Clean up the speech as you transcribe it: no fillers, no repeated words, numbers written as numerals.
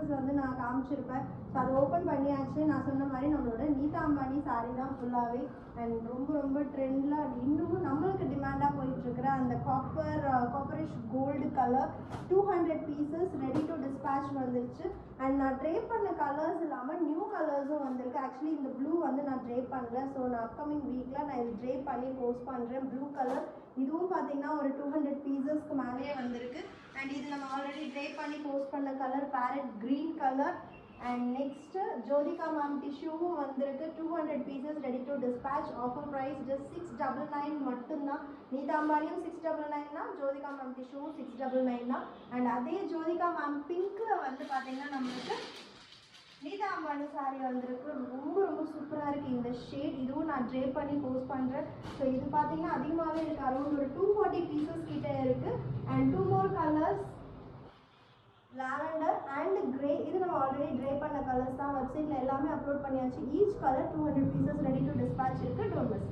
Samples வந்து நான் காமிச்சிருப்பேன். ஸோ அதை ஓப்பன் பண்ணியாச்சு. நான் சொன்ன மாதிரி நம்மளோட நீதா அம்பானி சாரீ தான் ஃபுல்லாகவே. அண்ட் ரொம்ப ட்ரெண்டில் இன்னமும் நம்மளுக்கு டிமாண்டாக போயிட்டுருக்கிற அந்த copperish gold colour 200 pieces ready to dispatch வந்துருச்சு. அண்ட் நான் ட்ரே பண்ண கலர்ஸ் இல்லாமல் நியூ கலர்ஸும் வந்திருக்கு. ஆக்சுவலி இந்த ப்ளூ வந்து நான் ட்ரே பண்ணல. ஸோ நான் அப்கமிங் வீக்கில் நான் இது ட்ரே பண்ணி போஸ்ட் பண்ணுறேன். ப்ளூ கலர் இதுவும் பார்த்தீங்கன்னா ஒரு 200 பீசஸ்க்கு மேலேயே வந்திருக்கு. அண்ட் இது நம்ம ஆல்ரெடி ட்ரே பண்ணி போஸ்ட் பண்ண colour parrot green colour. And next Jyothika ma'am டிஷ்யூவும் வந்திருக்கு. 200 pieces ready to dispatch. Offer price just 699 மட்டும்தான். நீதா அம்பானியும் 699 தான், ஜோதிகா மேம் டிஷ்யூவும் 699 தான். அண்ட் அதே ஜோதிகா மேம் பிங்க்கில் வந்து பார்த்தீங்கன்னா நம்மளுக்கு நீதா அம்பானி சாரீ வந்திருக்கு. ரொம்ப சூப்பராக இருக்குது இந்த ஷேட். இதுவும் நான் ட்ரே பண்ணி போஸ்ட் பண்ணுறேன். ஸோ இது பார்த்தீங்கன்னா அதிகமாகவே இருக்குது. அரௌண்ட் ஒரு 240 பீசஸ் கிட்டே இருக்குது. And 2 more colours, lavender and grey. இது நம்ம ஆல்ரெடி ட்ரே பண்ண கலர்ஸ் தான். வெப்சைட்டில் எல்லாமே அப்லோட் பண்ணியாச்சு. Each colour 200 pieces ready to dispatch இருக்குது. Don't miss.